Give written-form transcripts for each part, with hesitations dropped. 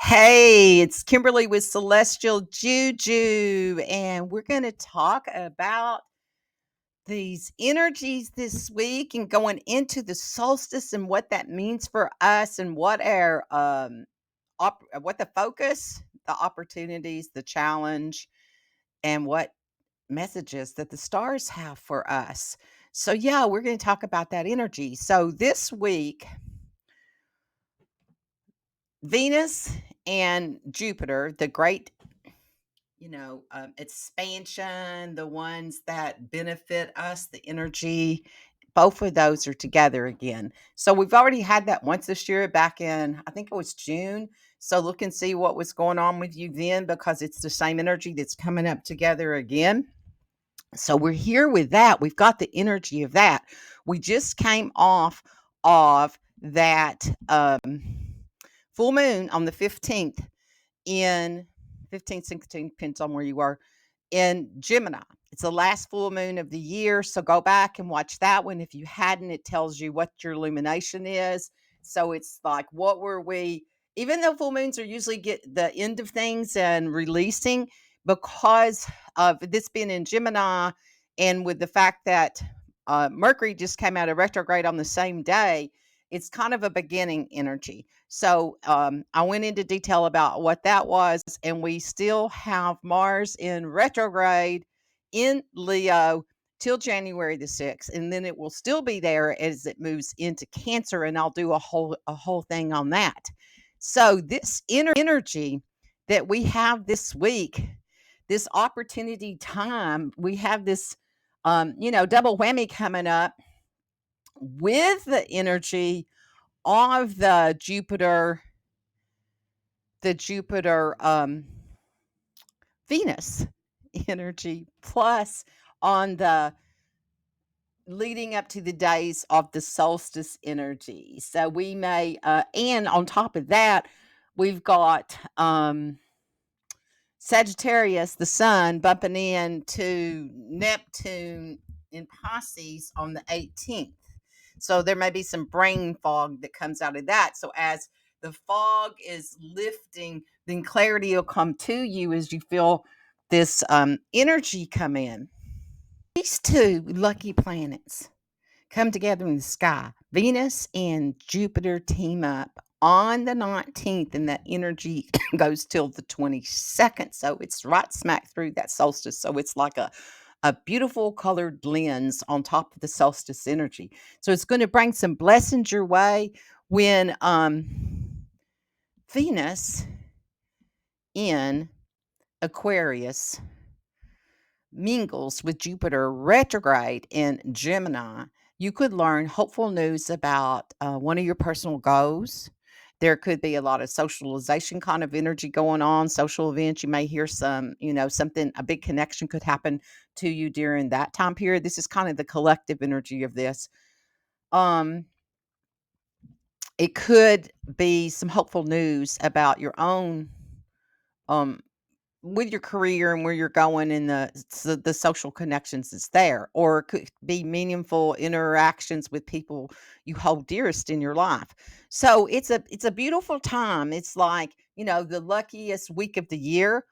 Hey, it's Kimberly with Celestial Juju, and we're going to talk about these energies this week and going into the solstice and what that means for us and what our what the focus, the opportunities, the challenge, and what messages that the stars have for us. So yeah, we're going to talk about that energy. So this week, Venus and Jupiter, the great expansion, the ones that benefit us, the energy, both of those are together again. So we've already had that once this year back in, I think it was June. So look and see what was going on with you then because it's the same energy that's coming up together again. So we're here with that. We've got the energy of that. We just came off of that full moon on the 15th in 15, 16, depends on where you are, in Gemini. It's the last full moon of the year. So go back and watch that one. If you hadn't, it tells you what your illumination is. So it's like, what were we, even though full moons are usually get the end of things and releasing, because of this being in Gemini and with the fact that Mercury just came out of retrograde on the same day, it's kind of a beginning energy. So I went into detail about what that was, and we still have Mars in retrograde in Leo till January the 6th, and then it will still be there as it moves into Cancer, and I'll do a whole thing on that. So this energy that we have this week, this opportunity time, we have this double whammy coming up with the energy of the Jupiter Venus energy plus on the leading up to the days of the solstice energy. So we may and on top of that, we've got Sagittarius, the sun, bumping into Neptune in Pisces on the 18th. So there may be some brain fog that comes out of that. So as the fog is lifting, then clarity will come to you as you feel this energy come in. These two lucky planets come together in the sky. Venus and Jupiter team up on the 19th, and that energy goes till the 22nd. So it's right smack through that solstice. So it's like a beautiful colored lens on top of the solstice energy. So it's going to bring some blessings your way when Venus in Aquarius mingles with Jupiter retrograde in Gemini. You could learn hopeful news about one of your personal goals. There could be a lot of socialization kind of energy going on, social events. You may hear some, something, a big connection could happen to you during that time period. This is kind of the collective energy of this. Um, it could be some hopeful news about your own um with your career and where you're going and the social connections that's there, or it could be meaningful interactions with people you hold dearest in your life. So it's a beautiful time. It's like, the luckiest week of the year.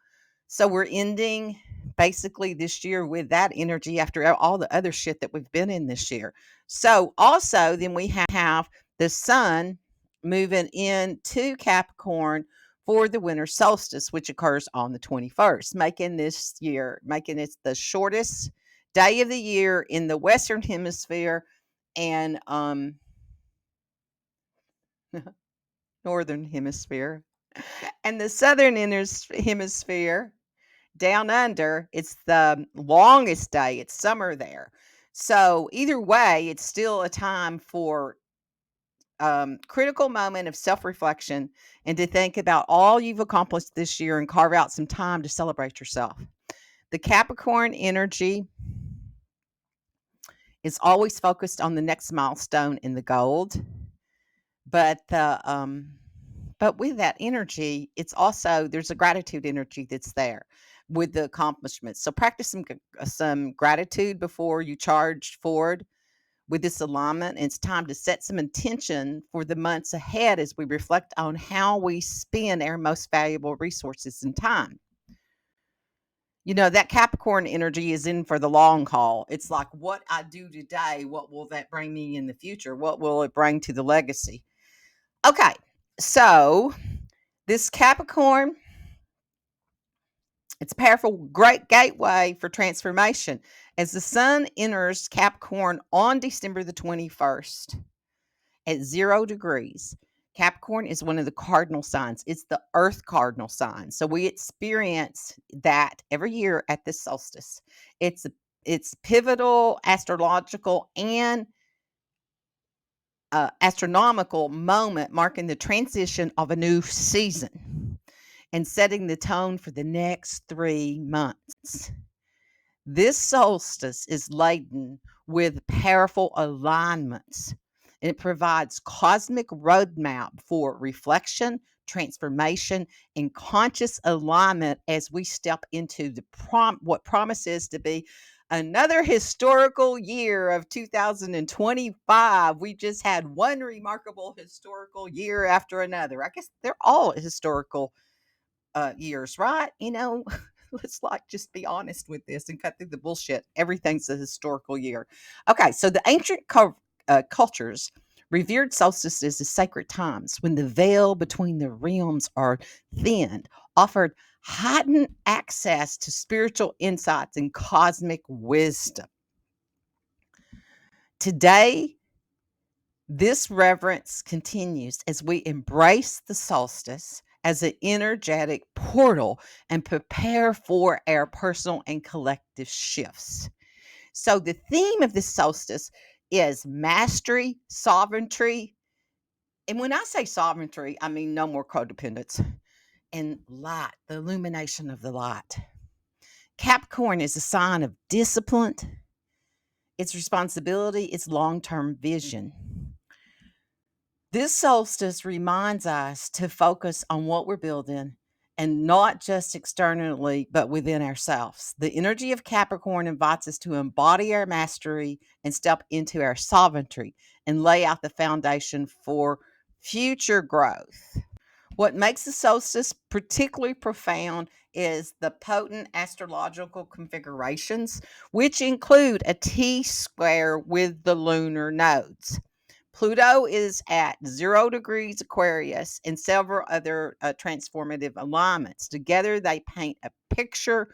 So we're ending basically this year with that energy after all the other shit that we've been in this year. So also then we have the sun moving into Capricorn for the winter solstice, which occurs on the 21st, making it the shortest day of the year in the Western Hemisphere and Northern Hemisphere. And the Southern Hemisphere, down under, it's the longest day. It's summer there. So either way, it's still a time for critical moment of self reflection and to think about all you've accomplished this year and carve out some time to celebrate yourself. The Capricorn energy is always focused on the next milestone in the gold, but but with that energy, it's also there's a gratitude energy that's there with the accomplishments. So practice some gratitude before you charge forward with this alignment, and it's time to set some intention for the months ahead as we reflect on how we spend our most valuable resources and time. That Capricorn energy is in for the long haul. It's like what I do today, what will that bring me in the future? What will it bring to the legacy? Okay, so this Capricorn, it's a powerful, great gateway for transformation. As the sun enters Capricorn on December the 21st at 0 degrees, Capricorn is one of the cardinal signs. It's the earth cardinal sign. So we experience that every year at this solstice. It's pivotal, astrological, and astronomical moment marking the transition of a new season and setting the tone for the next 3 months. This solstice is laden with powerful alignments. It provides cosmic roadmap for reflection, transformation, and conscious alignment as we step into what promises to be another historical year of 2025. We just had one remarkable historical year after another. I guess they're all historical years, right? Let's just be honest with this and cut through the bullshit. Everything's a historical year. Okay, so the ancient cultures revered solstices as sacred times when the veil between the realms are thinned, offered heightened access to spiritual insights and cosmic wisdom. Today, this reverence continues as we embrace the solstice as an energetic portal and prepare for our personal and collective shifts. So, the theme of this solstice is mastery, sovereignty. And when I say sovereignty, I mean no more codependence and light, the illumination of the light. Capricorn is a sign of discipline, its responsibility, its long term vision. This solstice reminds us to focus on what we're building and not just externally, but within ourselves. The energy of Capricorn invites us to embody our mastery and step into our sovereignty and lay out the foundation for future growth. What makes the solstice particularly profound is the potent astrological configurations, which include a T square with the lunar nodes. Pluto is at 0 degrees Aquarius and several other transformative alignments. Together, they paint a picture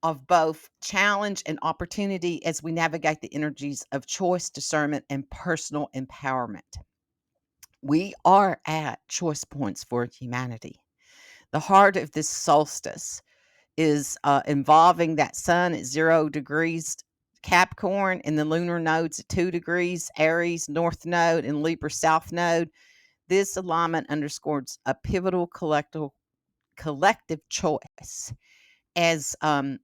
of both challenge and opportunity as we navigate the energies of choice, discernment, and personal empowerment. We are at choice points for humanity. The heart of this solstice is involving that sun at 0 degrees Capricorn and the lunar nodes at 2 degrees, Aries north node and Libra south node. This alignment underscores a pivotal collective choice as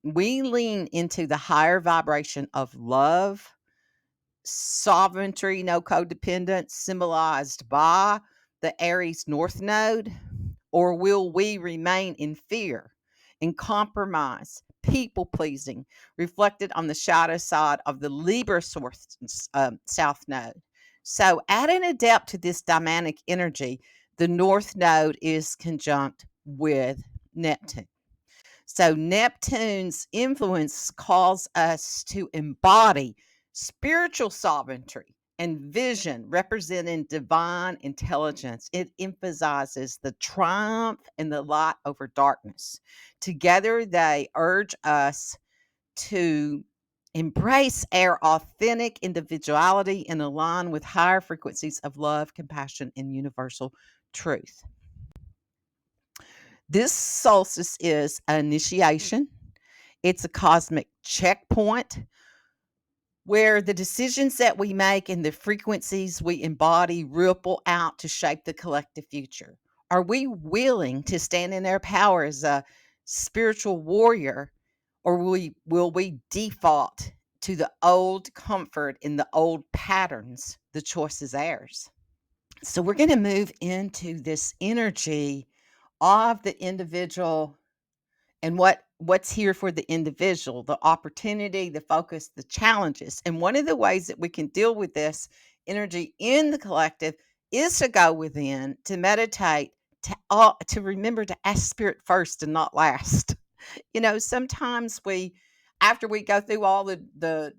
we lean into the higher vibration of love, sovereignty, no codependence, symbolized by the Aries north node, or will we remain in fear and compromise, people pleasing, reflected on the shadow side of the Libra south node? So, adding a depth to this dynamic energy, the north node is conjunct with Neptune. So, Neptune's influence calls us to embody spiritual sovereignty and vision representing divine intelligence. It emphasizes the triumph and the light over darkness. Together, they urge us to embrace our authentic individuality and align with higher frequencies of love, compassion, and universal truth. This solstice is an initiation. It's a cosmic checkpoint where the decisions that we make and the frequencies we embody ripple out to shape the collective future. Are we willing to stand in our power as a spiritual warrior, or will we default to the old comfort and the old patterns? The choice is ours. So we're going to move into this energy of the individual and what what's here for the individual, the opportunity, the focus, the challenges. And one of the ways that we can deal with this energy in the collective is to go within, to meditate, to remember to ask spirit first and not last. Sometimes after we go through all the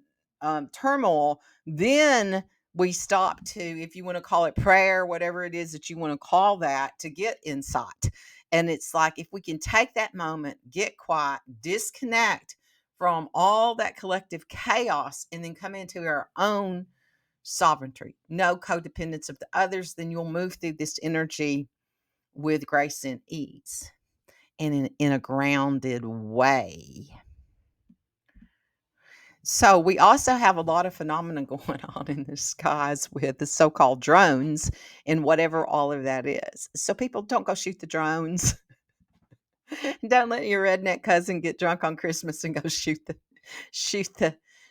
turmoil, then we stop to, if you want to call it prayer, whatever it is that you want to call that, to get insight. And it's like, if we can take that moment, get quiet, disconnect from all that collective chaos, and then come into our own sovereignty, no codependence of the others, then you'll move through this energy with grace and ease and in a grounded way. So we also have a lot of phenomena going on in the skies with the so-called drones and whatever all of that is. So people, don't go shoot the drones. Don't let your redneck cousin get drunk on Christmas and go shoot the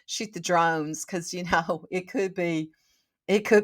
shoot the drones, because it could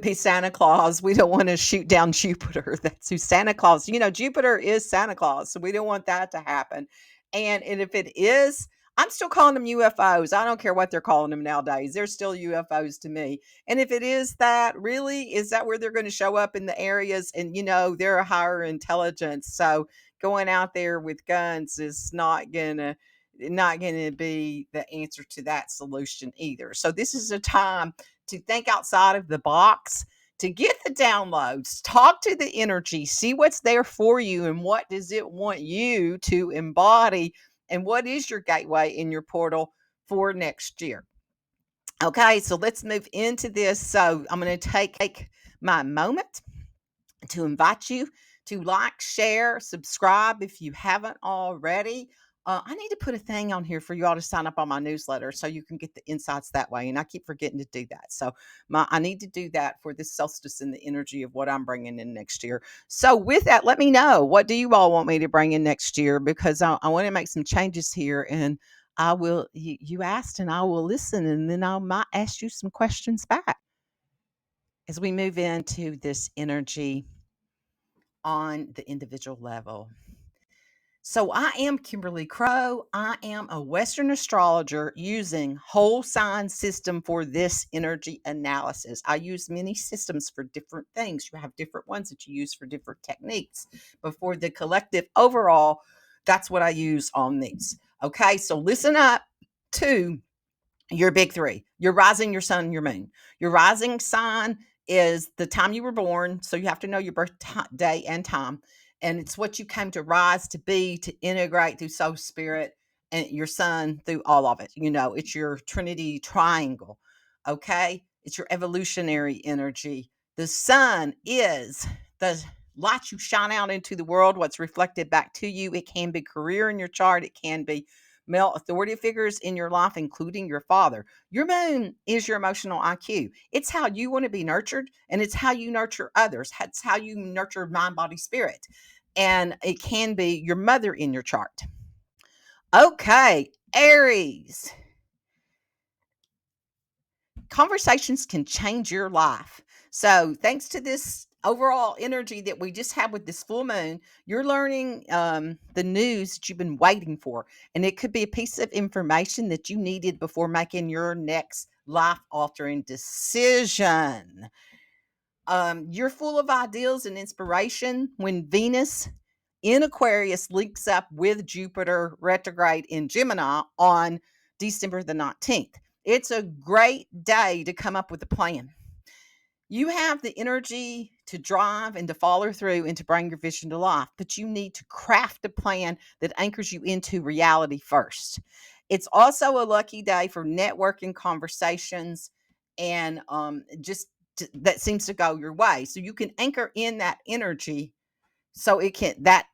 be Santa Claus. We don't want to shoot down Jupiter. That's who Santa Claus. Jupiter is Santa Claus, so we don't want that to happen. And if it is, I'm still calling them UFOs. I don't care what they're calling them nowadays. They're still UFOs to me. And if it is that, really, is that where they're going to show up in the areas? And they're a higher intelligence. So going out there with guns is not gonna be the answer to that solution either. So this is a time to think outside of the box, to get the downloads, talk to the energy, see what's there for you, and what does it want you to embody, and what is your gateway in your portal for next year. Okay, so let's move into this. So I'm going to take my moment to invite you to like, share, subscribe if you haven't already. I need to put a thing on here for you all to sign up on my newsletter so you can get the insights that way. And I keep forgetting to do that. So I need to do that for this solstice and the energy of what I'm bringing in next year. So with that, let me know, what do you all want me to bring in next year? Because I want to make some changes here, and I will. You asked, and I will listen, and then I might ask you some questions back as we move into this energy on the individual level. So I am Kimberly Crow. I am a Western astrologer using whole sign system for this energy analysis. I use many systems for different things. You have different ones that you use for different techniques. But for the collective overall, that's what I use on these. Okay, so listen up to your big three: your rising, your sun, and your moon. Your rising sign is the time you were born. So you have to know your birth day and time. And it's what you came to rise to be, to integrate through soul spirit, and your sun through all of it. It's your Trinity triangle. Okay. It's your evolutionary energy. The sun is the light you shine out into the world, what's reflected back to you. It can be career in your chart. It can be male authority figures in your life, including your father. Your moon is your emotional IQ. It's how you want to be nurtured, and it's how you nurture others. It's how you nurture mind, body, spirit. And it can be your mother in your chart. Okay, Aries. Conversations can change your life. So, thanks to this overall energy that we just had with this full moon, you're learning the news that you've been waiting for. And it could be a piece of information that you needed before making your next life altering decision. You're full of ideals and inspiration when Venus in Aquarius links up with Jupiter retrograde in Gemini on December the 19th. It's a great day to come up with a plan. You have the energy to drive and to follow through and to bring your vision to life, but you need to craft a plan that anchors you into reality first. It's also a lucky day for networking conversations, and that seems to go your way. So you can anchor in that energy, so that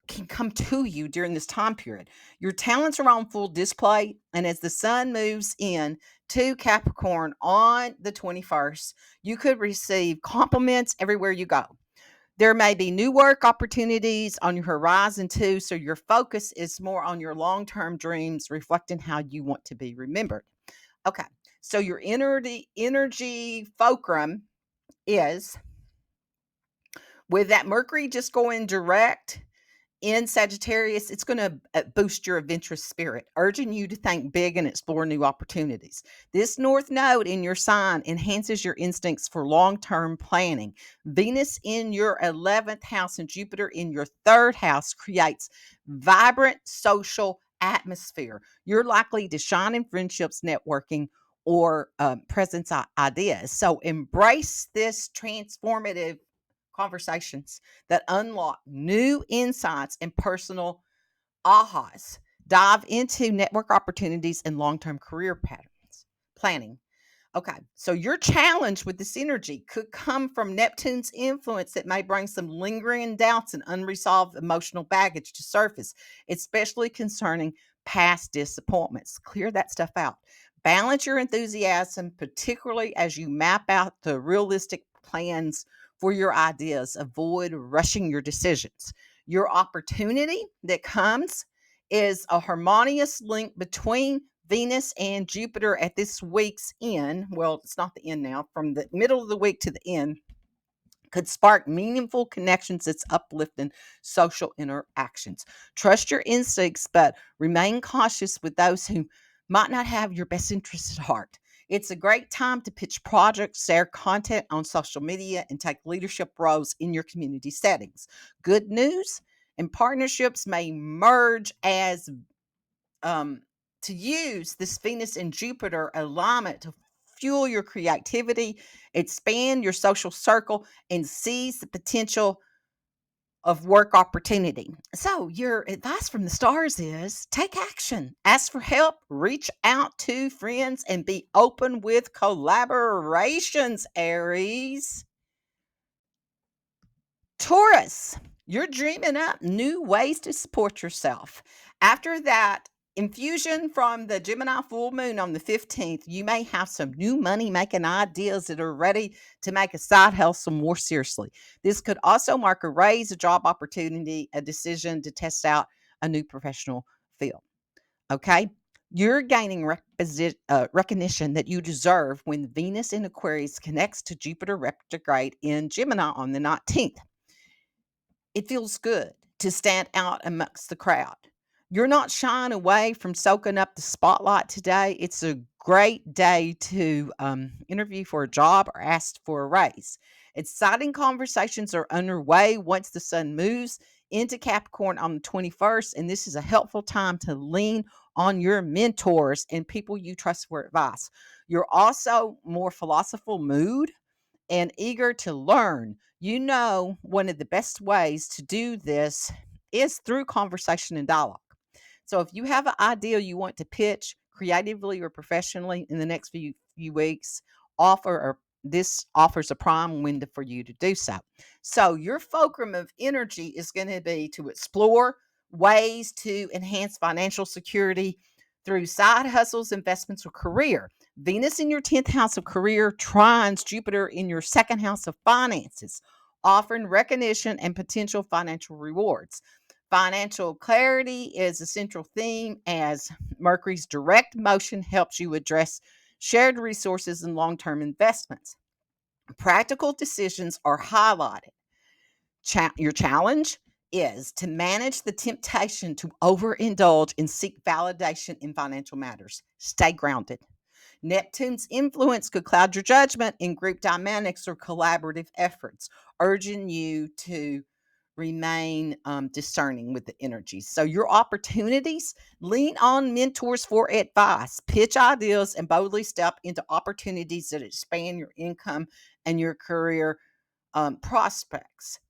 can come to you during this time period. Your talents are on full display, and as the sun moves in to Capricorn on the 21st, you could receive compliments everywhere you go. There may be new work opportunities on your horizon too, so your focus is more on your long-term dreams, reflecting how you want to be remembered. Okay, so your energy fulcrum is, with that Mercury just going direct in Sagittarius, it's going to boost your adventurous spirit, urging you to think big and explore new opportunities. This North Node in your sign enhances your instincts for long term planning. Venus in your 11th house and Jupiter in your third house creates vibrant social atmosphere. You're likely to shine in friendships, networking, or presence ideas. So embrace this transformative conversations that unlock new insights and personal ahas. Dive into network opportunities and long term career patterns. Planning. Okay, so your challenge with this energy could come from Neptune's influence that may bring some lingering doubts and unresolved emotional baggage to surface, especially concerning past disappointments. Clear that stuff out. Balance your enthusiasm, particularly as you map out the realistic plans for your ideas. Avoid rushing your decisions. Your opportunity that comes is a harmonious link between Venus and Jupiter at this week's end. Well, it's not the end now, from the middle of the week to the end, could spark meaningful connections that's uplifting social interactions. Trust your instincts, but remain cautious with those who might not have your best interests at heart. It's a great time to pitch projects, share content on social media, and take leadership roles in your community settings. Good news and partnerships may merge as um, to use this Venus and Jupiter alignment to fuel your creativity, expand your social circle, and seize the potential of work opportunity. So, your advice from the stars is take action, ask for help, reach out to friends, and be open with collaborations, Aries. Taurus, you're dreaming up new ways to support yourself. After that infusion from the Gemini full moon on the 15th, you may have some new money making ideas that are ready to make a side hustle more seriously. This could also mark a raise, a job opportunity, a decision to test out a new professional field. Okay. You're gaining recognition that you deserve when Venus in Aquarius connects to Jupiter retrograde in Gemini on the 19th. It feels good to stand out amongst the crowd. You're not shying away from soaking up the spotlight today. It's a great day to interview for a job or ask for a raise. Exciting conversations are underway once the sun moves into Capricorn on the 21st, and this is a helpful time to lean on your mentors and people you trust for advice. You're also more philosophical mood and eager to learn. You know, one of the best ways to do this is through conversation and dialogue. So if you have an idea you want to pitch creatively or professionally in the next few weeks, this offers a prime window for you to do so. So your fulcrum of energy is going to be to explore ways to enhance financial security through side hustles, investments, or career. Venus in your 10th house of career trines Jupiter in your second house of finances, offering recognition and potential financial rewards. Financial clarity is a central theme as Mercury's direct motion helps you address shared resources and long term investments. Practical decisions are highlighted. Your challenge is to manage the temptation to overindulge and seek validation in financial matters. Stay grounded. Neptune's influence could cloud your judgment in group dynamics or collaborative efforts, urging you to remain discerning with the energies. So, your opportunities, lean on mentors for advice, pitch ideas, and boldly step into opportunities that expand your income and your career prospects.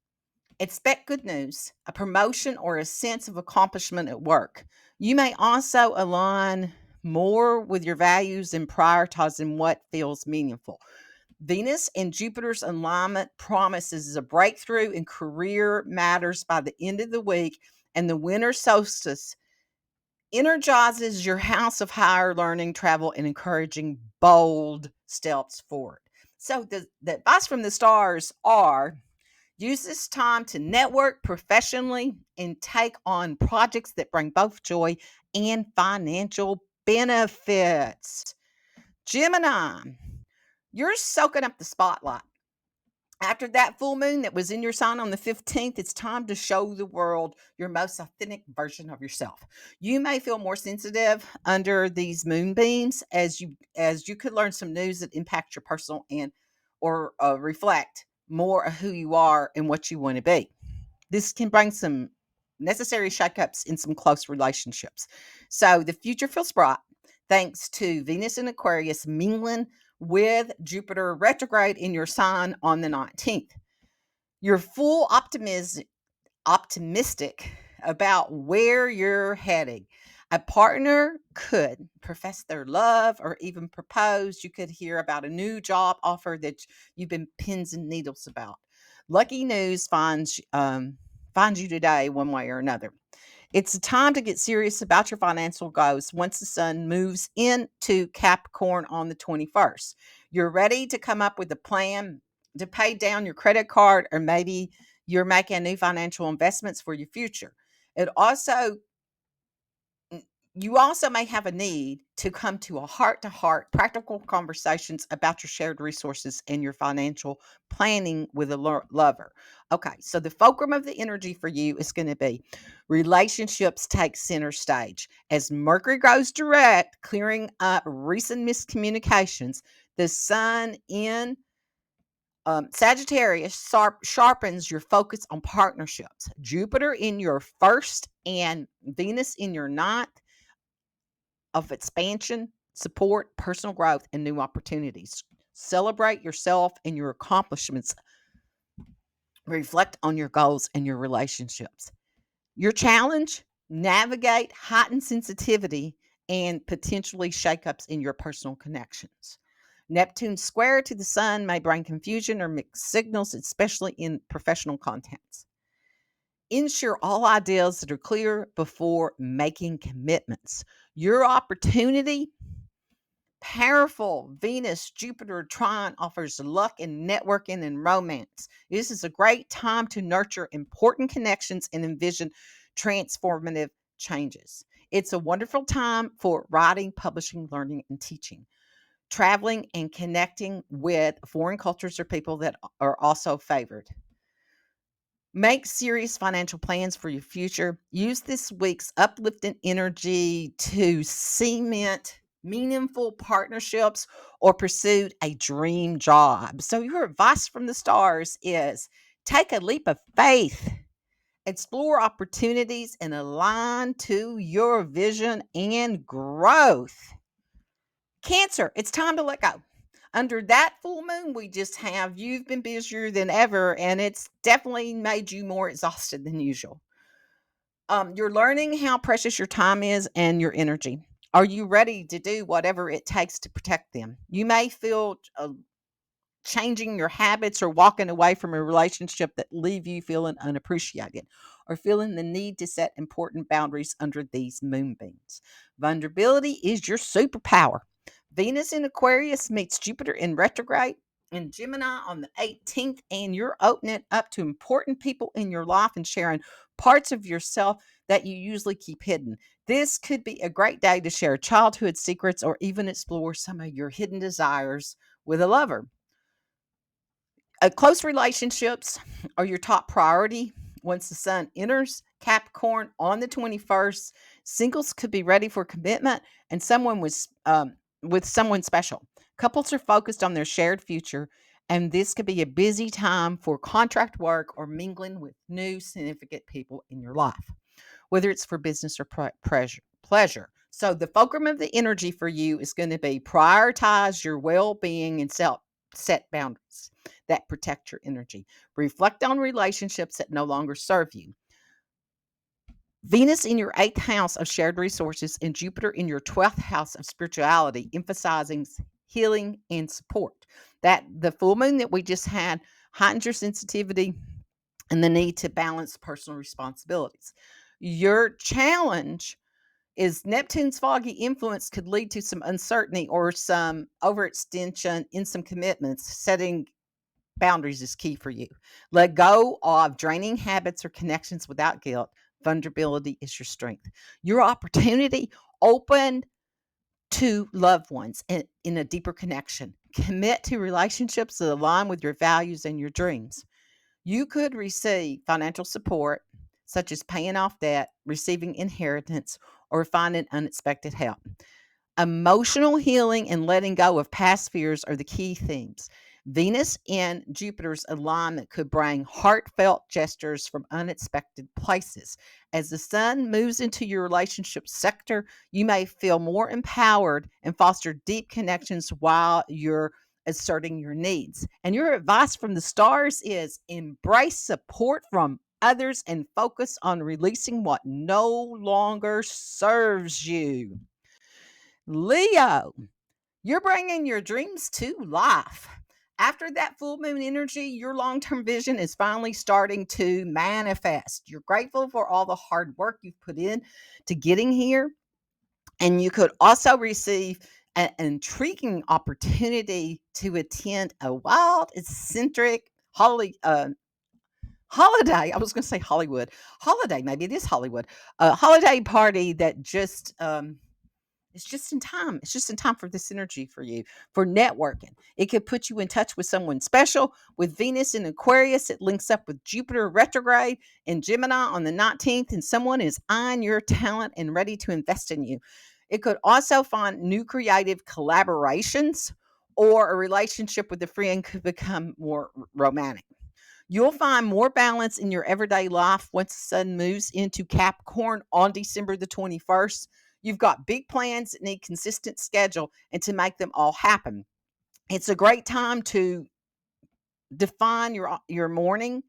Expect good news, a promotion, or a sense of accomplishment at work. You may also align more with your values and prioritizing what feels meaningful. Venus and Jupiter's alignment promises a breakthrough in career matters by the end of the week, and the winter solstice energizes your house of higher learning, travel, and encouraging bold steps forward. So, the advice from the stars are: use this time to network professionally and take on projects that bring both joy and financial benefits. Gemini, you're soaking up the spotlight. After that full moon that was in your sign on the 15th, it's time to show the world your most authentic version of yourself. You may feel more sensitive under these moonbeams as you could learn some news that impact your personal and or reflect more of who you are and what you want to be. This can bring some necessary shakeups in some close relationships. So the future feels bright thanks to Venus in Aquarius mingling with Jupiter retrograde in your sign on the 19th. You're optimistic about where you're heading. A partner could profess their love or even propose. You could hear about a new job offer that you've been pins and needles about. Lucky news finds you today, one way or another. It's a time to get serious about your financial goals once the sun moves into Capricorn on the 21st. You're ready to come up with a plan to pay down your credit card, or maybe you're making new financial investments for your future. It also you also may have a need to come to a heart to heart practical conversations about your shared resources and your financial planning with a lover. Okay, so the fulcrum of the energy for you is going to be relationships take center stage. As Mercury goes direct, clearing up recent miscommunications, the sun in Sagittarius sharpens your focus on partnerships. Jupiter in your first and Venus in your ninth of expansion, support, personal growth, and new opportunities. Celebrate yourself and your accomplishments. Reflect on your goals and your relationships. Your challenge: navigate heightened sensitivity and potentially shakeups in your personal connections. Neptune square to the sun may bring confusion or mixed signals, especially in professional contexts. Ensure all ideas that are clear before making commitments. Your opportunity: powerful Venus Jupiter trine offers luck in networking and romance. This is a great time to nurture important connections and envision transformative changes. It's a wonderful time for writing, publishing, learning, and teaching. Traveling and connecting with foreign cultures or people that are also favored. Make serious financial plans for your future. Use this week's uplifting energy to cement meaningful partnerships or pursue a dream job. So, your advice from the stars is take a leap of faith, explore opportunities, and align to your vision and growth. Cancer, it's time to let go. Under that full moon we just have, you've been busier than ever, and it's definitely made you more exhausted than usual. You're learning how precious your time is and your energy. Are you ready to do whatever it takes to protect them? You may feel changing your habits or walking away from a relationship that leave you feeling unappreciated or feeling the need to set important boundaries under these moonbeams. Vulnerability is your superpower. Venus in Aquarius meets Jupiter in retrograde in Gemini on the 18th, and you're opening up to important people in your life and sharing parts of yourself that you usually keep hidden. This could be a great day to share childhood secrets or even explore some of your hidden desires with a lover. Close relationships are your top priority. Once the sun enters Capricorn on the 21st, singles could be ready for commitment and someone with someone special. Couples are focused on their shared future, and this could be a busy time for contract work or mingling with new significant people in your life, whether it's for business or pleasure. So the fulcrum of the energy for you is going to be prioritize your well-being and set boundaries that protect your energy. Reflect on relationships that no longer serve you. Venus in your eighth house of shared resources and Jupiter in your 12th house of spirituality, emphasizing healing and support. That the full moon that we just had heightens your sensitivity and the need to balance personal responsibilities. Your challenge is Neptune's foggy influence could lead to some uncertainty or some overextension in some commitments. Setting boundaries is key for you. Let go of draining habits or connections without guilt. Vulnerability is your strength. Your opportunity: open to loved ones and in a deeper connection. Commit to relationships that align with your values and your dreams. You could receive financial support, such as paying off debt, receiving inheritance, or finding unexpected help. Emotional healing and letting go of past fears are the key themes. Venus and Jupiter's alignment could bring heartfelt gestures from unexpected places. As the sun moves into your relationship sector, you may feel more empowered and foster deep connections while you're asserting your needs. And your advice from the stars is embrace support from others and focus on releasing what no longer serves you. Leo, you're bringing your dreams to life. After that full moon energy, your long term vision is finally starting to manifest. You're grateful for all the hard work you've put in to getting here. And you could also receive an intriguing opportunity to attend a wild, eccentric holiday. I was going to say Hollywood. Holiday, maybe it is Hollywood. A holiday party that just it's just in time. It's just in time for this energy for you, for networking. It could put you in touch with someone special. With Venus in Aquarius, it links up with Jupiter retrograde in Gemini on the 19th, and someone is eyeing your talent and ready to invest in you. It could also find new creative collaborations, or a relationship with a friend could become more romantic. You'll find more balance in your everyday life once the sun moves into Capricorn on December the 21st. You've got big plans that need consistent schedule and to make them all happen. It's a great time to define your morning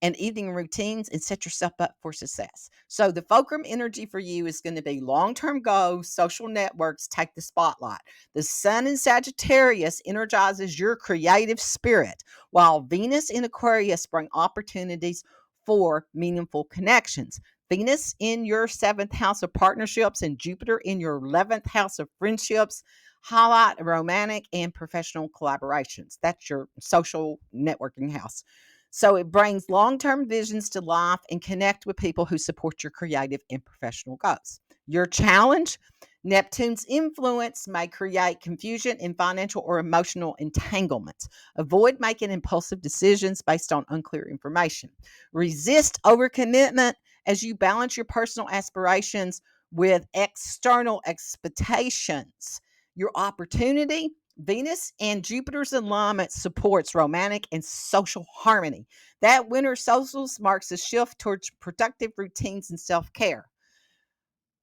and evening routines and set yourself up for success. So the fulcrum energy for you is going to be long-term goals, social networks take the spotlight. The sun in Sagittarius energizes your creative spirit, while Venus in Aquarius bring opportunities for meaningful connections. Venus in your 7th house of partnerships and Jupiter in your 11th house of friendships highlight romantic and professional collaborations. That's your social networking house. So it brings long term visions to life and connect with people who support your creative and professional goals. Your challenge: Neptune's influence may create confusion in financial or emotional entanglements. Avoid making impulsive decisions based on unclear information. Resist overcommitment as you balance your personal aspirations with external expectations. Your opportunity: Venus and Jupiter's alignment supports romantic and social harmony. That winter solstice marks a shift towards productive routines and self care.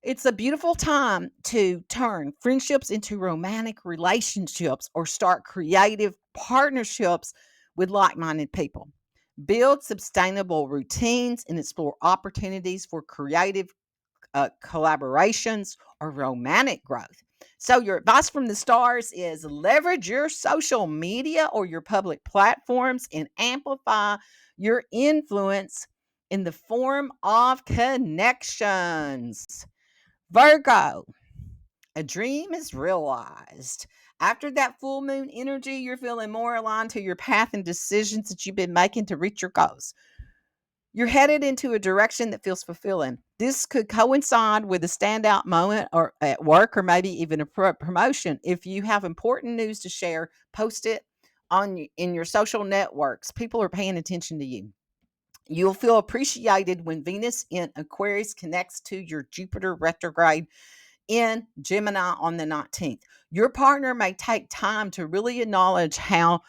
It's a beautiful time to turn friendships into romantic relationships or start creative partnerships with like minded people. Build sustainable routines and explore opportunities for creative collaborations, or romantic growth. So, your advice from the stars is leverage your social media or your public platforms and amplify your influence in the form of connections. Virgo, a dream is realized. After that full moon energy, you're feeling more aligned to your path and decisions that you've been making to reach your goals. You're headed into a direction that feels fulfilling. This could coincide with a standout moment or at work or maybe even a promotion. If you have important news to share, post it in your social networks. People are paying attention to you. You'll feel appreciated when Venus in Aquarius connects to your Jupiter retrograde in Gemini on the 19th. Your partner may take time to really acknowledge how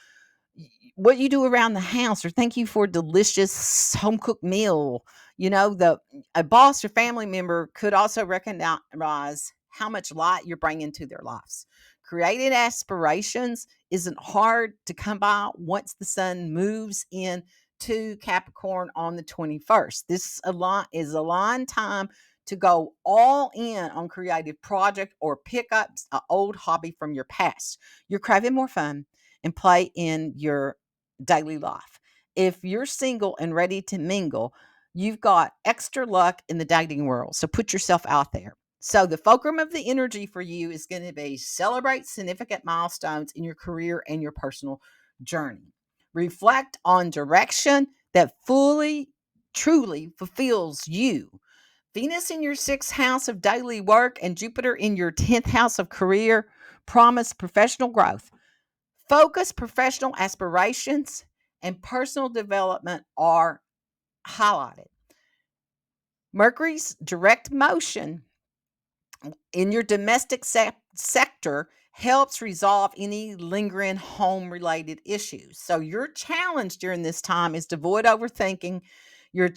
what you do around the house or thank you for a delicious home cooked meal. The a boss or family member could also recognize how much light you're bringing to their lives. Creating aspirations isn't hard to come by once the sun moves in to Capricorn on the 21st. This is a line time to go all in on creative project or pick up an old hobby from your past. You're craving more fun and play in your daily life. If you're single and ready to mingle, you've got extra luck in the dating world. So put yourself out there. So the fulcrum of the energy for you is going to be celebrate significant milestones in your career and your personal journey. Reflect on direction that fully, truly fulfills you. Venus in your 6th house of daily work and Jupiter in your 10th house of career promise professional growth. Focus, professional aspirations, and personal development are highlighted. Mercury's direct motion in your domestic sector helps resolve any lingering home related issues. So your challenge during this time is to avoid overthinking your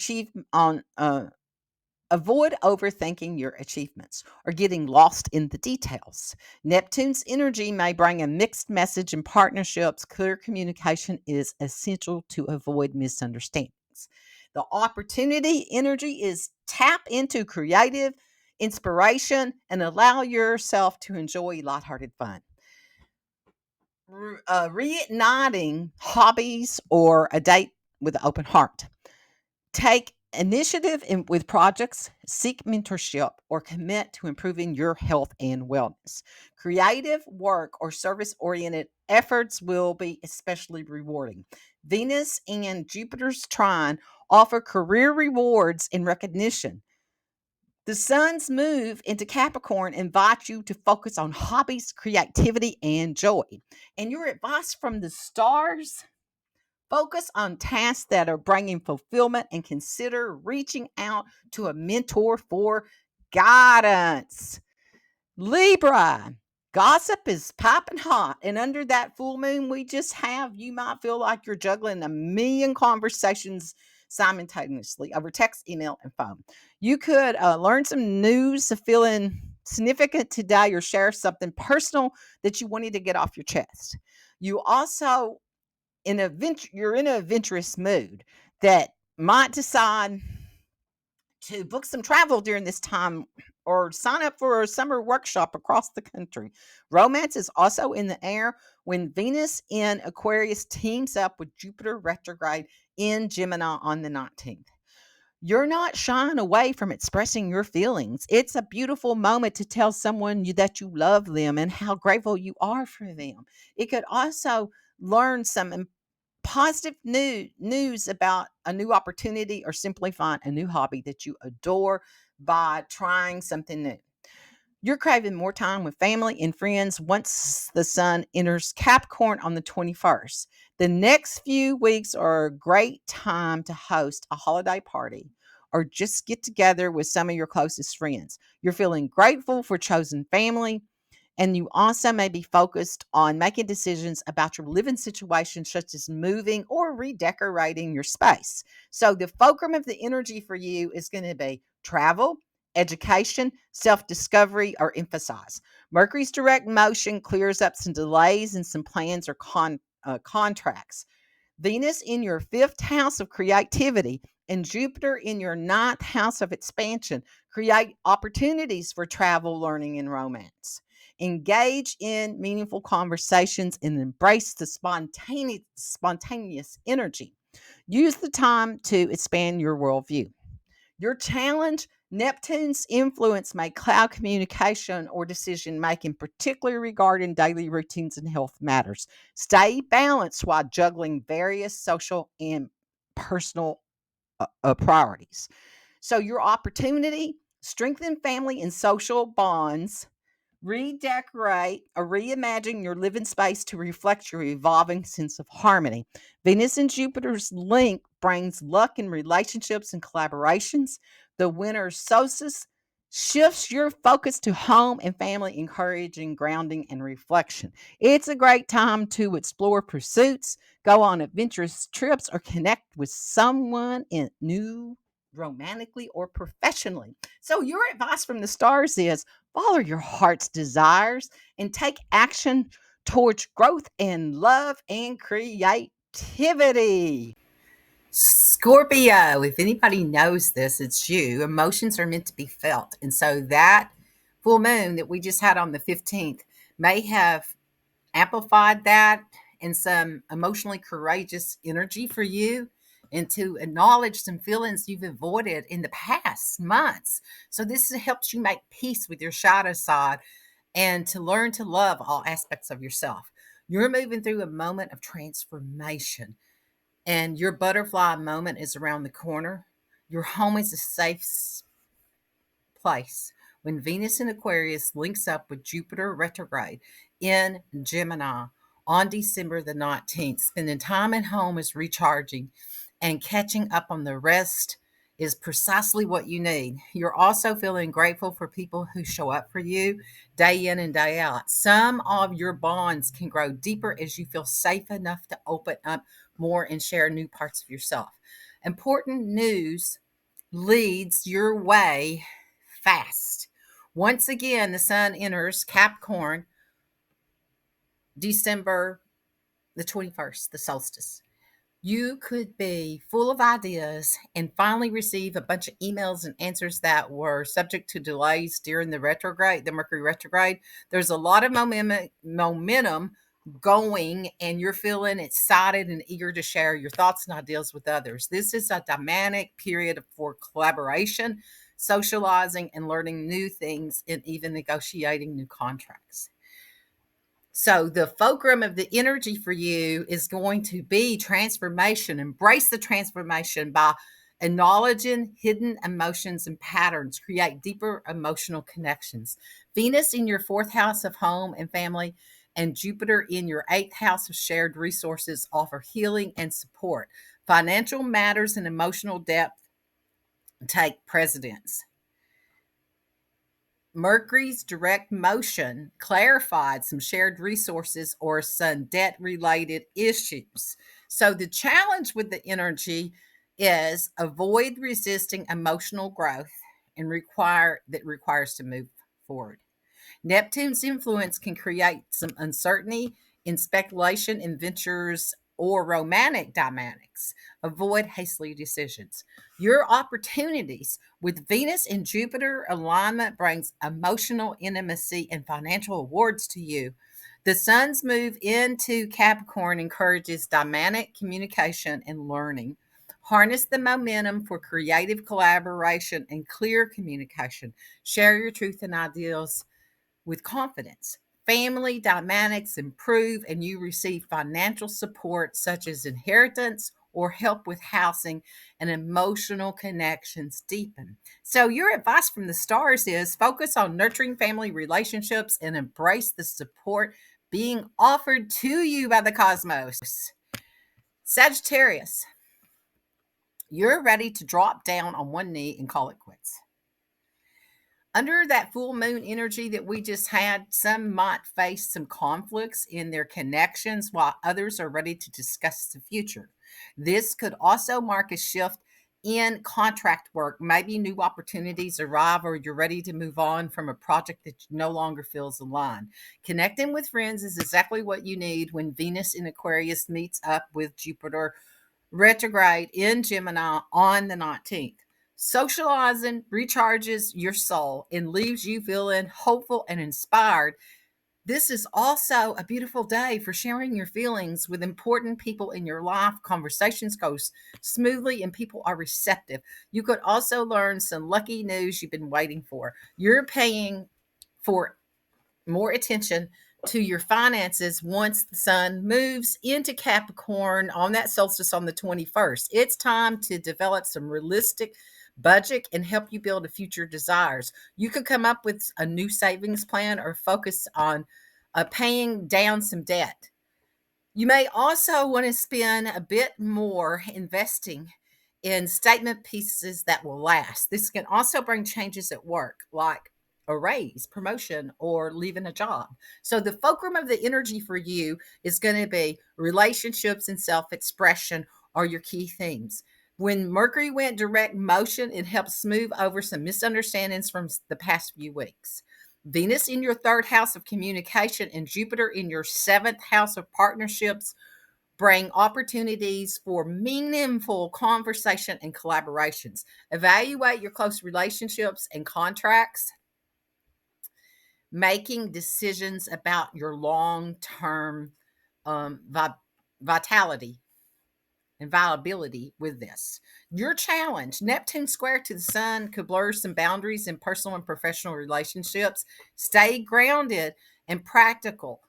avoid overthinking your achievements or getting lost in the details. Neptune's energy may bring a mixed message in partnerships. Clear communication is essential to avoid misunderstandings. The opportunity energy is tap into creative inspiration and allow yourself to enjoy lighthearted fun. Reigniting hobbies or a date with an open heart. Take initiative with projects, seek mentorship, or commit to improving your health and wellness. Creative work or service oriented efforts will be especially rewarding. Venus and Jupiter's trine offer career rewards and recognition. The sun's move into Capricorn invites you to focus on hobbies, creativity, and joy. And your advice from the stars: focus on tasks that are bringing fulfillment and consider reaching out to a mentor for guidance. Libra, gossip is piping hot. And under that full moon we just have, you might feel like you're juggling a million conversations simultaneously over text, email, and phone. You could learn some news, feeling significant today, or share something personal that you wanted to get off your chest. You also you're in a adventurous mood that might decide to book some travel during this time or sign up for a summer workshop across the country. Romance is also in the air when Venus in Aquarius teams up with Jupiter retrograde in Gemini on the 19th. You're not shying away from expressing your feelings. It's a beautiful moment to tell someone that you love them and how grateful you are for them. It could also learn some positive news about a new opportunity or simply find a new hobby that you adore by trying something new. You're craving more time with family and friends once the sun enters Capricorn on the 21st. The next few weeks are a great time to host a holiday party or just get together with some of your closest friends. You're feeling grateful for chosen family, and you also may be focused on making decisions about your living situation, such as moving or redecorating your space. So, the fulcrum of the energy for you is going to be travel, education, self discovery, or emphasize. Mercury's direct motion clears up some delays and some plans or contracts. Venus in your 5th house of creativity and Jupiter in your 9th house of expansion create opportunities for travel, learning, and romance. Engage in meaningful conversations and embrace the spontaneous energy. Use the time to expand your worldview. Your challenge: Neptune's influence may cloud communication or decision making, particularly regarding daily routines and health matters. Stay balanced while juggling various social and personal priorities. So, your opportunity: strengthen family and social bonds, redecorate or reimagine your living space to reflect your evolving sense of harmony. Venus and Jupiter's link brings luck in relationships and collaborations. The winter solstice shifts your focus to home and family, encouraging grounding and reflection. It's a great time to explore pursuits, go on adventurous trips, or connect with someone in new romantically or professionally. So your advice from the stars is: follow your heart's desires and take action towards growth and love and creativity. Scorpio, if anybody knows this, it's you. Emotions are meant to be felt. And so that full moon that we just had on the 15th may have amplified that and some emotionally courageous energy for you, and to acknowledge some feelings you've avoided in the past months. So this helps you make peace with your shadow side and to learn to love all aspects of yourself. You're moving through a moment of transformation, and your butterfly moment is around the corner. Your home is a safe place when Venus in Aquarius links up with Jupiter retrograde in Gemini on December the 19th. Spending time at home is recharging, and catching up on the rest is precisely what you need. You're also feeling grateful for people who show up for you day in and day out. Some of your bonds can grow deeper as you feel safe enough to open up more and share new parts of yourself. Important news leads your way fast. Once again, the sun enters Capricorn December the 21st, the solstice. You could be full of ideas and finally receive a bunch of emails and answers that were subject to delays during the Mercury retrograde. There's a lot of momentum going, and you're feeling excited and eager to share your thoughts and ideas with others. This is a dynamic period for collaboration, socializing, and learning new things, and even negotiating new contracts. So the fulcrum of the energy for you is going to be transformation. Embrace the transformation by acknowledging hidden emotions and patterns. Create deeper emotional connections. Venus in your fourth house of home and family and Jupiter in your eighth house of shared resources offer healing and support. Financial matters and emotional depth take precedence. Mercury's direct motion clarified some shared resources or some debt related issues. So, the challenge with the energy is avoid resisting emotional growth and requires to move forward. Neptune's influence can create some uncertainty in speculation in ventures or romantic dynamics. Avoid hastily decisions. Your opportunities with Venus and Jupiter alignment brings emotional intimacy and financial awards to you. The sun's move into Capricorn encourages dynamic communication and learning. Harness the momentum for creative collaboration and clear communication. Share your truth and ideals with confidence. Family dynamics improve, and you receive financial support such as inheritance or help with housing, and emotional connections deepen. So, your advice from the stars is focus on nurturing family relationships and embrace the support being offered to you by the cosmos. Sagittarius, you're ready to drop down on one knee and call it quits. Under that full moon energy that we just had, some might face some conflicts in their connections while others are ready to discuss the future. This could also mark a shift in contract work. Maybe new opportunities arrive or you're ready to move on from a project that no longer feels aligned. Connecting with friends is exactly what you need when Venus in Aquarius meets up with Jupiter retrograde in Gemini on the 19th. Socializing recharges your soul and leaves you feeling hopeful and inspired. This is also a beautiful day for sharing your feelings with important people in your life. Conversations go smoothly and people are receptive. You could also learn some lucky news you've been waiting for. You're paying for more attention to your finances once the sun moves into Capricorn on that solstice on the 21st. It's time to develop some realistic budget and help you build a future desires. You could come up with a new savings plan or focus on paying down some debt. You may also want to spend a bit more investing in statement pieces that will last. This can also bring changes at work, like a raise, promotion, or leaving a job. So, the fulcrum of the energy for you is going to be relationships and self expression are your key themes. When Mercury went direct motion, it helped smooth over some misunderstandings from the past few weeks. Venus in your third house of communication and Jupiter in your seventh house of partnerships bring opportunities for meaningful conversation and collaborations. Evaluate your close relationships and contracts, making decisions about your long term vitality and viability with this. Your challenge, Neptune square to the sun, could blur some boundaries in personal and professional relationships. Stay grounded and practical.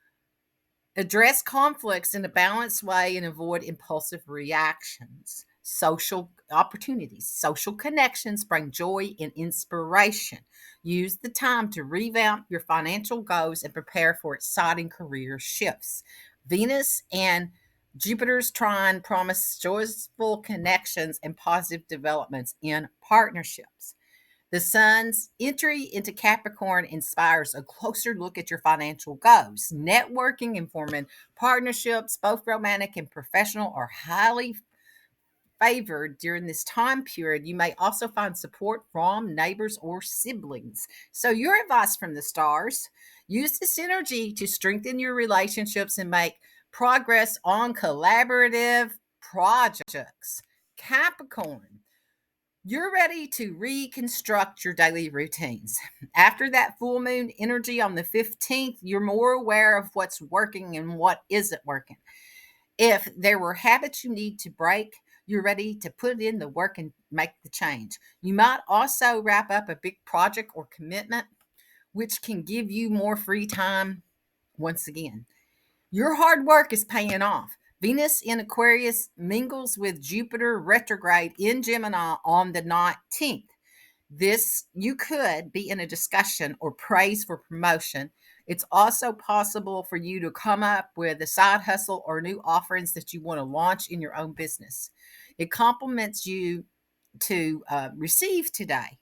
Address conflicts in a balanced way and avoid impulsive reactions. social opportunities. Social connections bring joy and inspiration. Use the time to revamp your financial goals and prepare for exciting career shifts. Venus and Jupiter's trine promise joyful connections and positive developments in partnerships. The sun's entry into Capricorn inspires a closer look at your financial goals. Networking and forming partnerships, both romantic and professional, are highly favored during this time period. You may also find support from neighbors or siblings. So, your advice from the stars: use this energy to strengthen your relationships and make progress on collaborative projects. Capricorn, you're ready to reconstruct your daily routines. After that full moon energy on the 15th, you're more aware of what's working and what isn't working. If there were habits you need to break, you're ready to put in the work and make the change. You might also wrap up a big project or commitment, which can give you more free time once again. Your hard work is paying off. Venus in Aquarius mingles with Jupiter retrograde in Gemini on the 19th. This, you could be in a discussion or praise for promotion. It's also possible for you to come up with a side hustle or new offerings that you want to launch in your own business. It compliments you to receive today.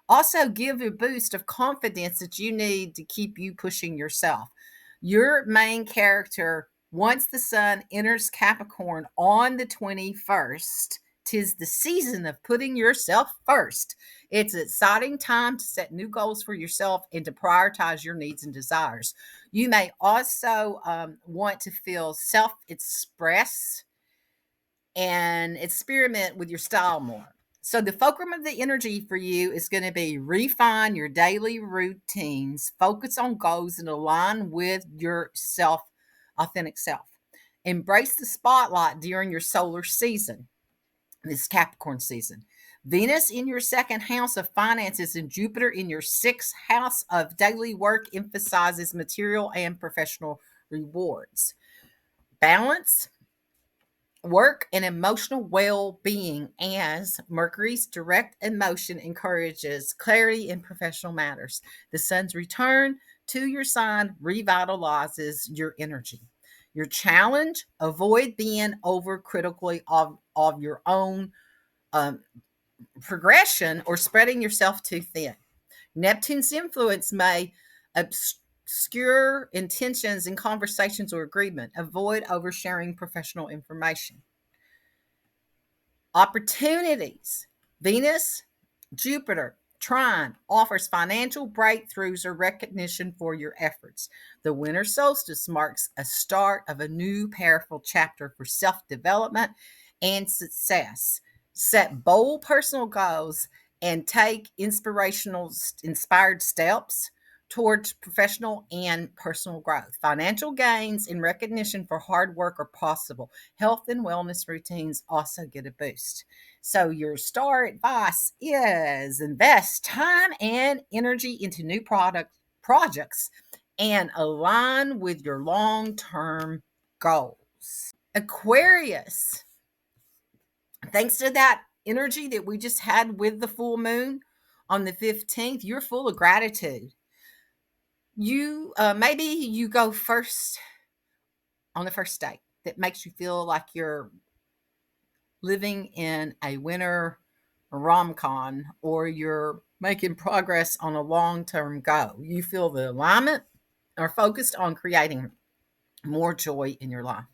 Also, give a boost of confidence that you need to keep you pushing yourself. Your main character, once the sun enters Capricorn on the 21st, tis the season of putting yourself first. It's an exciting time to set new goals for yourself and to prioritize your needs and desires. You may also want to feel self express and experiment with your style more. So, the fulcrum of the energy for you is going to be refine your daily routines, focus on goals, and align with your authentic self. Embrace the spotlight during your solar season, this Capricorn season. Venus in your second house of finances and Jupiter in your sixth house of daily work emphasizes material and professional rewards. Balance work and emotional well-being, as Mercury's direct emotion encourages clarity in professional matters. The sun's return to your sign revitalizes your energy. Your challenge: avoid being overcritically of your own um, progression or spreading yourself too thin. Neptune's influence may obscure intentions in conversations or agreement. Avoid oversharing professional information. Opportunities: Venus, Jupiter, trine offers financial breakthroughs or recognition for your efforts. The winter solstice marks a start of a new powerful chapter for self development and success. Set bold personal goals and take inspired steps towards professional and personal growth. Financial gains and recognition for hard work are possible. Health and wellness routines also get a boost. So, your star advice is invest time and energy into new projects and align with your long term goals. Aquarius, thanks to that energy that we just had with the full moon on the 15th, you're full of gratitude. You maybe you go first on the first date that makes you feel like you're living in a winter rom-com, or you're making progress on a long-term goal. You feel the alignment are focused on creating more joy in your life.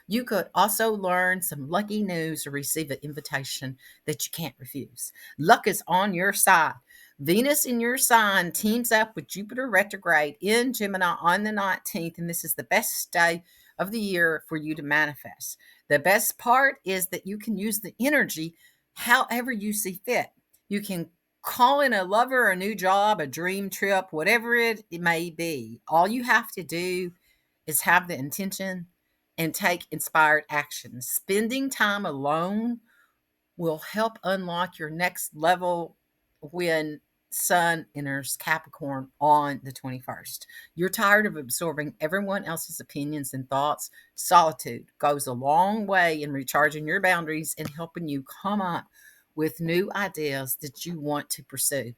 You could also learn some lucky news or receive an invitation that you can't refuse. Luck is on your side. Venus in your sign teams up with Jupiter retrograde in Gemini on the 19th, and this is the best day of the year for you to manifest. The best part is that you can use the energy however you see fit. You can call in a lover, a new job, a dream trip, whatever it may be. All you have to do is have the intention and take inspired action. Spending time alone will help unlock your next level when Sun enters Capricorn on the 21st. You're tired of absorbing everyone else's opinions and thoughts. Solitude goes a long way in recharging your boundaries and helping you come up with new ideas that you want to pursue.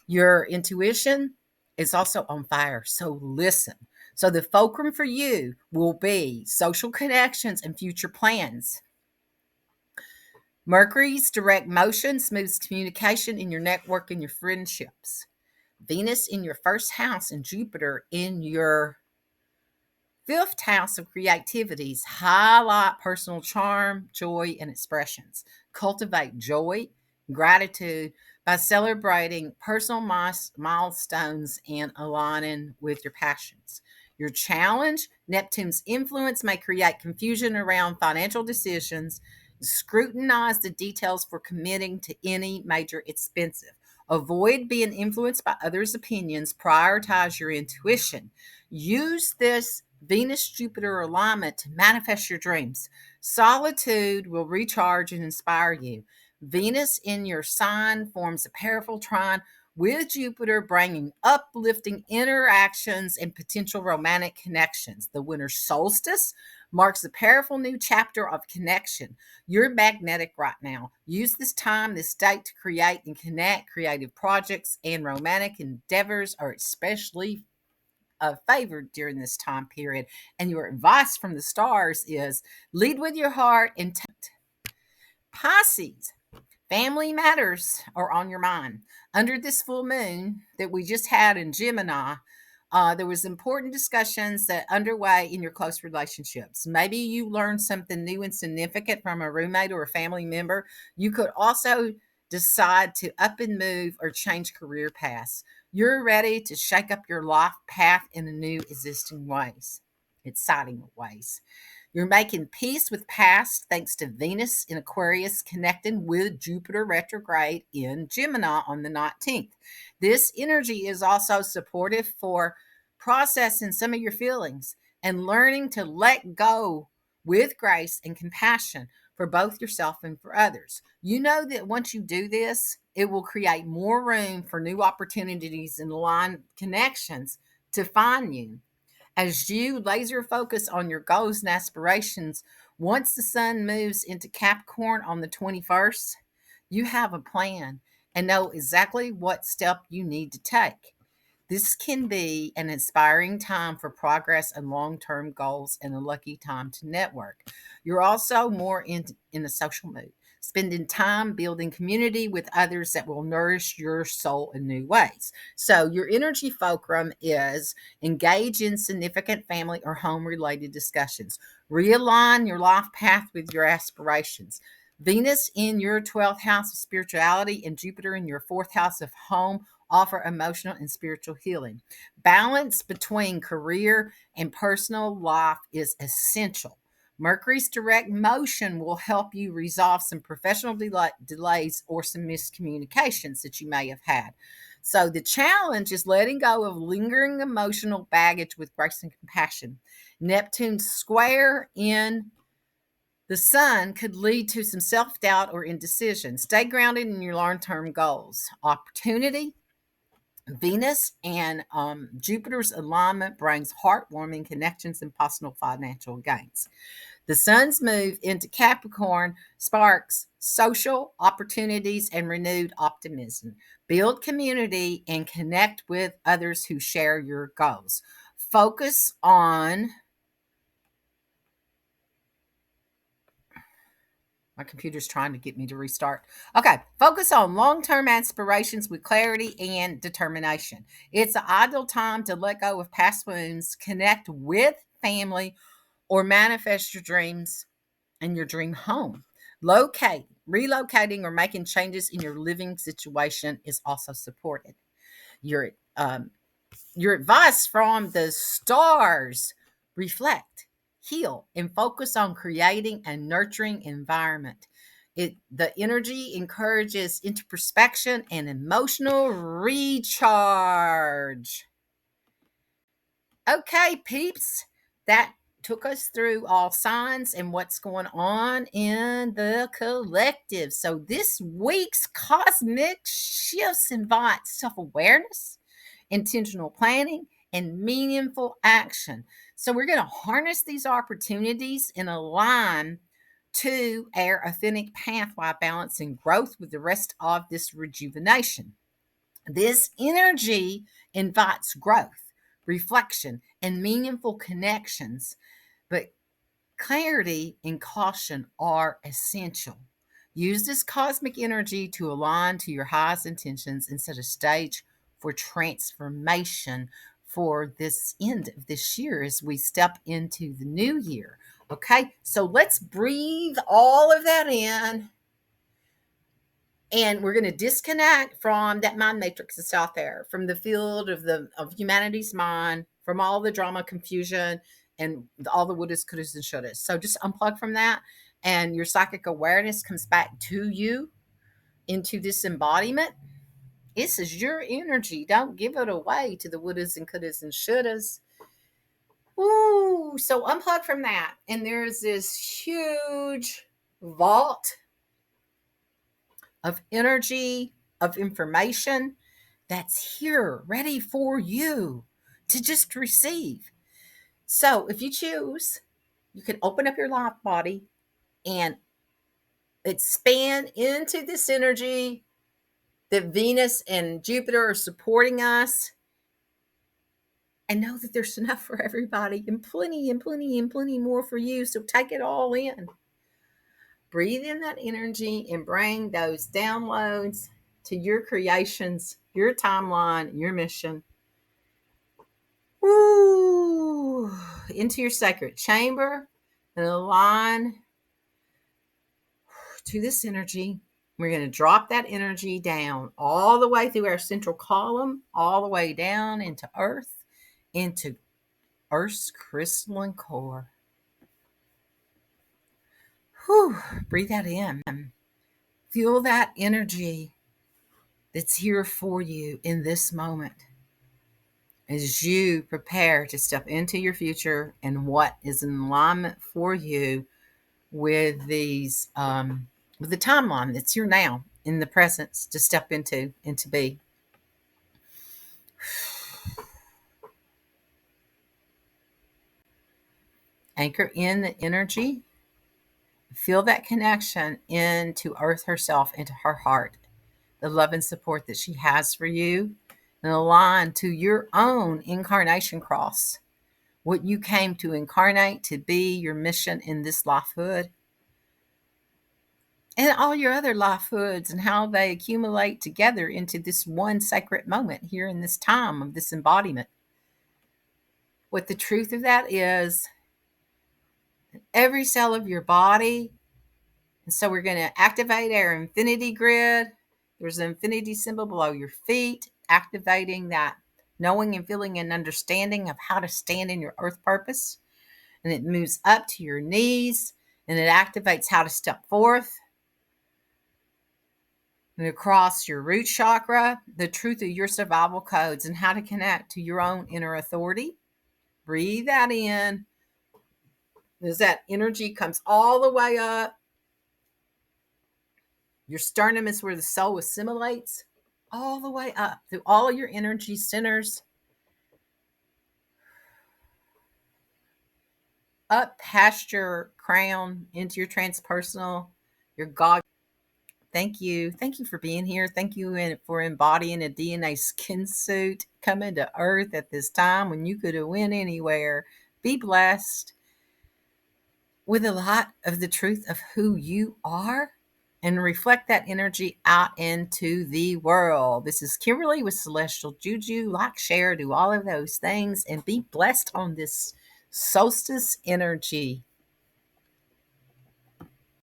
Your intuition is also on fire, so listen. So, the fulcrum for you will be social connections and future plans. Mercury's direct motion smooths communication in your network and your friendships. Venus in your first house and Jupiter in your fifth house of creativities highlight personal charm, joy, and expressions. Cultivate joy, gratitude by celebrating personal milestones and aligning with your passions. Your challenge, Neptune's influence may create confusion around financial decisions. Scrutinize the details for committing to any major expense. Avoid being influenced by others' opinions. Prioritize your intuition. Use this Venus Jupiter alignment to manifest your dreams. Solitude will recharge and inspire you. Venus in your sign forms a powerful trine with Jupiter, bringing uplifting interactions and potential romantic connections. The winter solstice marks a powerful new chapter of connection. You're magnetic right now. Use this time, this date to create and connect. Creative projects and romantic endeavors are especially favored during this time period. And your advice from the stars is lead with your heart and Pisces. Family matters are on your mind. Under this full moon that we just had in Gemini, there was important discussions that underway in your close relationships. Maybe you learned something new and significant from a roommate or a family member. You could also decide to up and move or change career paths. You're ready to shake up your life path in a new existing ways, exciting ways. You're making peace with past thanks to Venus in Aquarius connecting with Jupiter retrograde in Gemini on the 19th. This energy is also supportive for processing some of your feelings and learning to let go with grace and compassion for both yourself and for others. You know that once you do this, it will create more room for new opportunities and line connections to find you. As you laser focus on your goals and aspirations, once the sun moves into Capricorn on the 21st, you have a plan and know exactly what step you need to take. This can be an inspiring time for progress and long term goals and a lucky time to network. You're also more in a social mood, spending time building community with others that will nourish your soul in new ways. So, your energy fulcrum is engage in significant family or home related discussions, realign your life path with your aspirations. Venus in your 12th house of spirituality and Jupiter in your fourth house of home offer emotional and spiritual healing. Balance between career and personal life is essential. Mercury's direct motion will help you resolve some professional delays or some miscommunications that you may have had. So, the challenge is letting go of lingering emotional baggage with grace and compassion. Neptune square in the sun could lead to some self doubt or indecision. Stay grounded in your long term goals. Opportunity, Venus and Jupiter's alignment brings heartwarming connections and possible financial gains. The sun's move into Capricorn sparks social opportunities and renewed optimism. Build community and connect with others who share your goals. Focus on My computer's trying to get me to restart. Okay, focus on long term aspirations with clarity and determination. It's an ideal time to let go of past wounds, connect with family, or manifest your dreams and your dream home. Relocating, or making changes in your living situation is also supported. Your um, your advice from the stars: reflect, heal, and focus on creating a nurturing environment. The energy encourages introspection and emotional recharge. Okay, peeps, that took us through all signs and what's going on in the collective. So this week's cosmic shifts invite self-awareness, intentional planning, and meaningful action. So we're going to harness these opportunities and align to our authentic path while balancing growth with the rest of this rejuvenation. This energy invites growth, reflection, and meaningful connections, but clarity and caution are essential. Use this cosmic energy to align to your highest intentions and set a stage for transformation for this end of this year as we step into the new year. Okay, so let's breathe all of that in, and we're going to disconnect from that mind matrix that's out there, from the field of humanity's mind, from all the drama, confusion, and all the wouldas, couldas, and shouldas. So just unplug from that, and your psychic awareness comes back to you into this embodiment. This is your energy. Don't give it away to the wouldas and couldas and shouldas. Ooh, so unplug from that, and there's this huge vault of energy, of information that's here, ready for you to just receive. So if you choose, you can open up your life body and expand into this energy that Venus and Jupiter are supporting us, and know that there's enough for everybody and plenty and plenty and plenty more for you. So take it all in. Breathe in that energy and bring those downloads to your creations, your timeline, your mission. Woo! Into your sacred chamber and align to this energy. We're going to drop that energy down all the way through our central column, all the way down into Earth, into Earth's crystalline core. Whew, breathe that in. Feel that energy that's here for you in this moment as you prepare to step into your future and what is in alignment for you with these with the timeline that's here now in the presence to step into and to be. Anchor in the energy. Feel that connection into Earth herself, into her heart, the love and support that she has for you, and align to your own incarnation cross, what you came to incarnate to be, your mission in this lifehood, and all your other lifehoods, and how they accumulate together into this one sacred moment here in this time of this embodiment. What the truth of that is, every cell of your body. And so we're going to activate our infinity grid. There's an infinity symbol below your feet, activating that knowing and feeling and understanding of how to stand in your earth purpose. And it moves up to your knees, and it activates how to step forth. And across your root chakra, the truth of your survival codes and how to connect to your own inner authority. Breathe that in. As that energy comes all the way up, your sternum is where the soul assimilates, all the way up through all of your energy centers, up past your crown into your transpersonal, your God. Thank you. Thank you for being here. Thank you for embodying a DNA skin suit, coming to Earth at this time when you could have went anywhere. Be blessed with a lot of the truth of who you are, and reflect that energy out into the world. This is Kimberly with Celestial Juju. Like, share, do all of those things, and be blessed on this solstice energy.